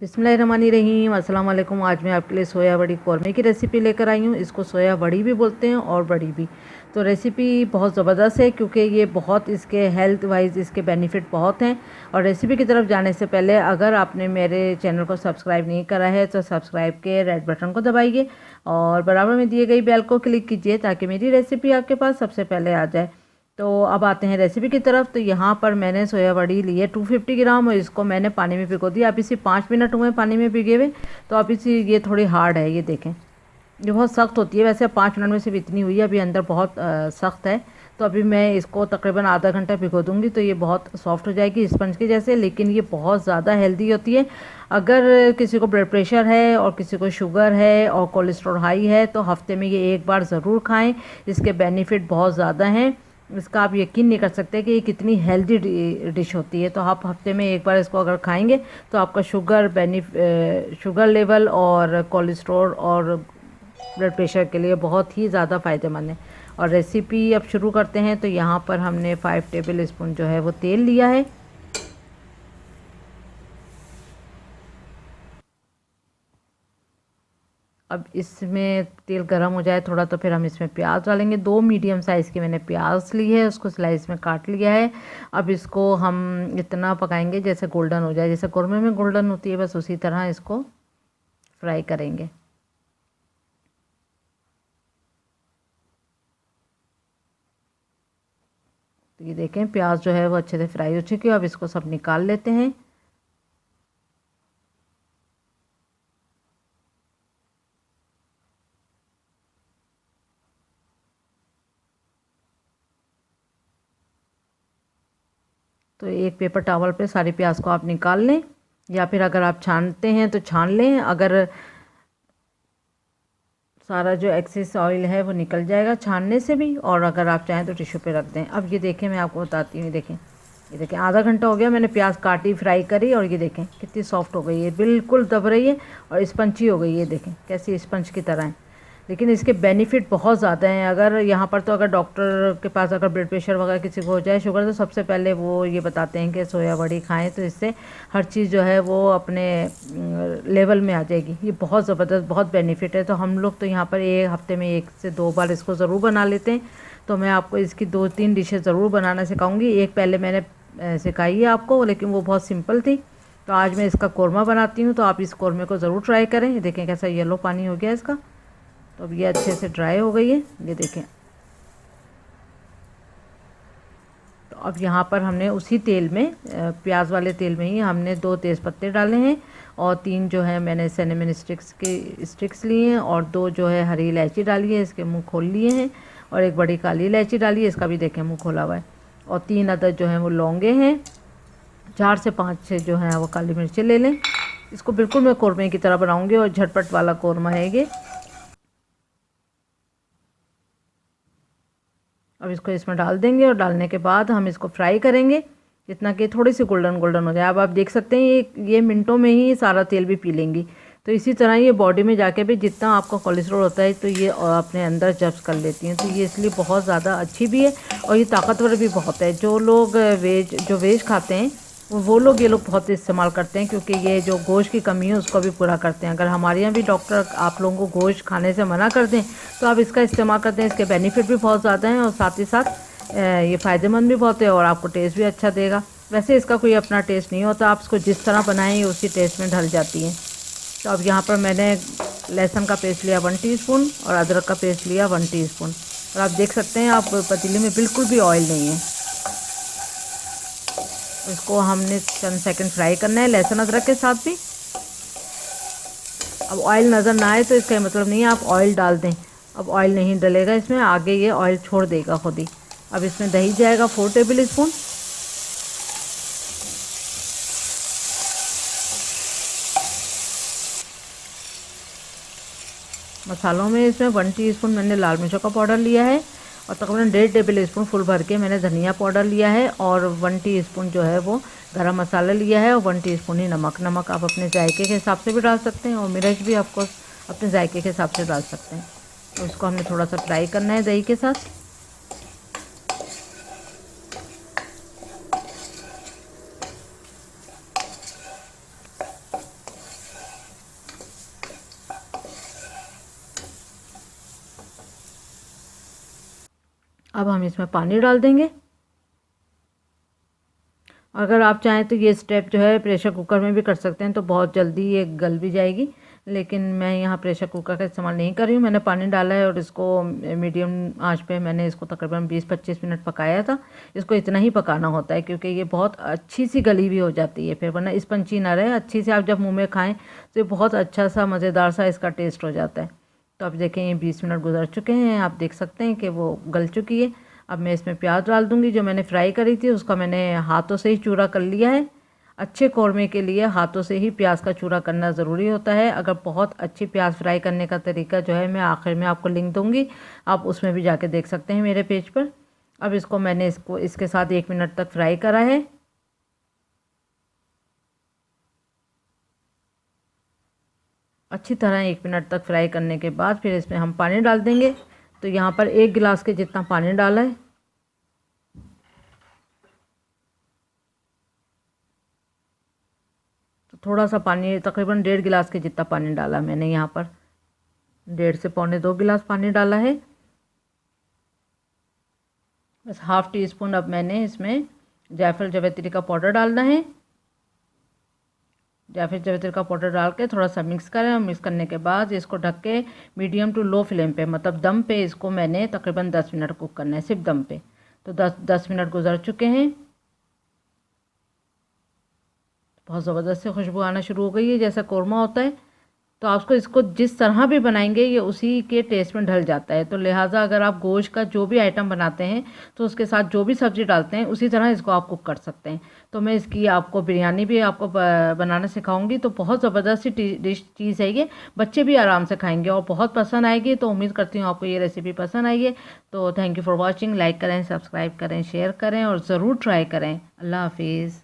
बिस्मिल्लाहिर्रहमानिर्रहीम, अस्सलाम वालेकुम। आज मैं आपके लिए सोया बड़ी कौरमे की रेसिपी लेकर आई हूँ। इसको सोया बड़ी भी बोलते हैं और बड़ी भी। तो रेसिपी बहुत ज़बरदस्त है क्योंकि ये बहुत इसके हेल्थ वाइज इसके बेनिफिट बहुत हैं। और रेसिपी की तरफ जाने से पहले अगर आपने मेरे चैनल को सब्सक्राइब नहीं करा है तो सब्सक्राइब के रेड बटन को दबाइए और बराबर में दिए गई बेल को क्लिक कीजिए ताकि मेरी रेसिपी आपके पास सबसे पहले आ जाए। तो अब आते हैं रेसिपी की तरफ। तो यहाँ पर मैंने सोया बड़ी ली है 250 ग्राम और इसको मैंने पानी में भिगो दिया। अब इसी 5 मिनट हुए पानी में भिगे हुए। तो अब इसी ये थोड़ी हार्ड है, ये देखें, ये बहुत सख्त होती है। वैसे 5 मिनट में सिर्फ इतनी हुई है, अभी अंदर बहुत सख्त है। तो अभी मैं इसको तकरीबन आधा घंटा भिगो दूंगी तो ये बहुत सॉफ्ट हो जाएगी स्पंज की जैसे। लेकिन ये बहुत ज़्यादा हेल्दी होती है। अगर किसी को ब्लड प्रेशर है और किसी को शुगर है और कोलेस्ट्रॉल हाई है तो हफ्ते में ये एक बार ज़रूर खाएं। इसके बेनिफिट बहुत ज़्यादा हैं। इसका आप यकीन नहीं कर सकते कि ये कितनी हेल्दी डिश होती है। तो आप हफ्ते में एक बार इसको अगर खाएंगे तो आपका शुगर लेवल और कोलेस्ट्रॉल और ब्लड प्रेशर के लिए बहुत ही ज़्यादा फ़ायदेमंद है। और रेसिपी अब शुरू करते हैं। तो यहाँ पर हमने 5 टेबल स्पून जो है वो तेल लिया है। अब इसमें तेल गर्म हो जाए थोड़ा तो फिर हम इसमें प्याज डालेंगे। 2 मीडियम साइज़ की मैंने प्याज ली है, उसको स्लाइस में काट लिया है। अब इसको हम इतना पकाएंगे जैसे गोल्डन हो जाए, जैसे कौरमे में गोल्डन होती है बस उसी तरह इसको फ्राई करेंगे। तो ये देखें प्याज जो है वो अच्छे से फ्राई हो चुकी है। अब इसको सब निकाल लेते हैं। तो एक पेपर टॉवल पे सारी प्याज को आप निकाल लें, या फिर अगर आप छानते हैं तो छान लें। अगर सारा जो एक्सेस ऑयल है वो निकल जाएगा छानने से भी, और अगर आप चाहें तो टिश्यू पे रख दें। अब ये देखें, मैं आपको बताती हूँ। ये देखें आधा घंटा हो गया मैंने प्याज काटी फ्राई करी और ये देखें कितनी सॉफ्ट हो गई है, बिल्कुल दब रही है और स्पंची हो गई है। देखें कैसी स्पंज की तरह है। लेकिन इसके बेनिफिट बहुत ज़्यादा हैं। अगर यहाँ पर तो अगर डॉक्टर के पास अगर ब्लड प्रेशर वगैरह किसी को हो जाए, शुगर, तो सबसे पहले वो ये बताते हैं कि सोया बड़ी खाएं तो इससे हर चीज़ जो है वो अपने लेवल में आ जाएगी। ये बहुत ज़बरदस्त बहुत बेनिफिट है। तो हम लोग तो यहाँ पर एक हफ्ते में 1 से 2 बार इसको ज़रूर बना लेते हैं। तो मैं आपको इसकी 2-3 डिशें ज़रूर बनाना सिखाऊँगी। एक पहले मैंने सिखाई है आपको, लेकिन वो बहुत सिंपल थी। तो आज मैं इसका कौरमा बनाती हूँ। तो आप इस कौरमे को ज़रूर ट्राई करें। ये देखें कैसा येलो पानी हो गया इसका। तो अब ये अच्छे से ड्राई हो गई है, ये देखें। तो अब यहाँ पर हमने उसी तेल में, प्याज वाले तेल में ही हमने 2 तेज़पत्ते डाले हैं और 3 जो है मैंने सिनेमन स्टिक्स लिए हैं और 2 जो है हरी इलायची डाली है, इसके मुंह खोल लिए हैं। और 1 बड़ी काली इलायची डाली है, इसका भी देखें मुंह खोला हुआ है। और 3 अदद जो है वो लौंगे हैं। 4 से 5 जो है वो काली मिर्चें ले लें। इसको बिल्कुल मैं कौरमे की तरह बनाऊँगी और झटपट वाला कौरमा है ये। अब इसको इसमें डाल देंगे और डालने के बाद हम इसको फ्राई करेंगे जितना कि थोड़ी सी गोल्डन गोल्डन हो जाए। अब आप देख सकते हैं ये मिनटों में ही सारा तेल भी पी लेंगी। तो इसी तरह ये बॉडी में जाके भी जितना आपका कोलेस्ट्रॉल होता है तो ये अपने अंदर जब्स कर लेती हैं। तो ये इसलिए बहुत ज़्यादा अच्छी भी है और ये ताकतवर भी बहुत है। जो लोग वेज खाते हैं वो लोग ये लोग बहुत इस्तेमाल करते हैं क्योंकि ये जो गोश्त की कमी है उसको भी पूरा करते हैं। अगर हमारे यहाँ भी डॉक्टर आप लोगों को गोश्त खाने से मना कर दें तो आप इसका इस्तेमाल करते हैं। इसके बेनिफिट भी बहुत ज़्यादा हैं और साथ ही साथ ये फ़ायदेमंद भी बहुत है और आपको टेस्ट भी अच्छा देगा। वैसे इसका कोई अपना टेस्ट नहीं होता, आप इसको जिस तरह बनाएं उसी टेस्ट में ढल जाती हैं। तो अब यहाँ पर मैंने लहसुन का पेस्ट लिया 1 टीस्पून और अदरक का पेस्ट लिया 1 टीस्पून। और आप देख सकते हैं आप पतीले में बिल्कुल भी ऑयल नहीं है। इसको हमने चंद सेकंड फ्राई करना है लहसुन अदरक के साथ भी। अब ऑयल नज़र ना आए तो इसका मतलब नहीं है आप ऑयल डाल दें। अब ऑयल नहीं डलेगा इसमें, आगे ये ऑयल छोड़ देगा खुद ही। अब इसमें दही जाएगा 4 टेबल स्पून। मसालों में इसमें 1 टीस्पून मैंने लाल मिर्चों का पाउडर लिया है और तकरीबन 1.5 टेबल स्पून फुल भर के मैंने धनिया पाउडर लिया है और 1 टीस्पून जो है वो गरम मसाला लिया है और 1 टीस्पून ही नमक आप अपने जायके के हिसाब से भी डाल सकते हैं और मिर्च भी आपको अपने जायके के हिसाब से डाल सकते हैं। तो इसको हमने थोड़ा सा फ्राई करना है दही के साथ। अब हम इसमें पानी डाल देंगे। अगर आप चाहें तो ये स्टेप जो है प्रेशर कुकर में भी कर सकते हैं, तो बहुत जल्दी ये गल भी जाएगी, लेकिन मैं यहाँ प्रेशर कुकर का इस्तेमाल नहीं कर रही हूँ। मैंने पानी डाला है और इसको मीडियम आंच पे मैंने इसको तकरीबन 20-25 मिनट पकाया था। इसको इतना ही पकाना होता है क्योंकि ये बहुत अच्छी सी गली भी हो जाती है फिर, वरना स्पंची ना रहे, अच्छी से आप जब मुँह में खाएँ तो ये बहुत अच्छा सा मज़ेदार सा इसका टेस्ट हो जाता है। तो अब देखें ये 20 मिनट गुजर चुके हैं, आप देख सकते हैं कि वो गल चुकी है। अब मैं इसमें प्याज डाल दूंगी। जो मैंने फ्राई करी थी उसका मैंने हाथों से ही चूरा कर लिया है। अच्छे कौरमे के लिए हाथों से ही प्याज का चूरा करना ज़रूरी होता है। अगर बहुत अच्छी प्याज फ्राई करने का तरीका जो है मैं आखिर में आपको लिंक दूंगी, आप उसमें भी जाके देख सकते हैं मेरे पेज पर। अब इसको मैंने इसके साथ 1 मिनट तक फ्राई करा है। अच्छी तरह 1 मिनट तक फ्राई करने के बाद फिर इसमें हम पानी डाल देंगे। तो यहाँ पर 1 गिलास के जितना पानी डाला है। तो थोड़ा सा पानी, तकरीबन 1.5 गिलास के जितना पानी डाला मैंने यहाँ पर, 1.5 से 1.25 गिलास पानी डाला है। बस ½ टी-स्पून अब मैंने इसमें जायफल जावित्री का पाउडर डालना है। जायफल जावित्री का पाउडर डाल के थोड़ा सा मिक्स करें, और मिक्स करने के बाद इसको ढक के मीडियम टू लो फ्लेम पे, मतलब दम पे इसको मैंने तकरीबन 10 मिनट कुक करना है, सिर्फ दम पे। तो 10 मिनट गुजर चुके हैं। बहुत ज़बरदस्त से खुशबू आना शुरू हो गई है, जैसा कौरमा होता है। तो आप इसको जिस तरह भी बनाएंगे ये उसी के टेस्ट में ढल जाता है। तो लिहाजा अगर आप गोश्त का जो भी आइटम बनाते हैं तो उसके साथ जो भी सब्ज़ी डालते हैं उसी तरह इसको आप कुक कर सकते हैं। तो मैं इसकी आपको बिरयानी भी आपको बनाना सिखाऊंगी। तो बहुत ज़बरदस्त सी डिश चीज़ है ये, बच्चे भी आराम से खाएंगे और बहुत पसंद आएगी। तो उम्मीद करती हूँ आपको ये रेसिपी पसंद आई है। तो thank you for watching. Like करें, सब्सक्राइब करें, शेयर करें और ज़रूर ट्राई करें। अल्लाह हाफिज़।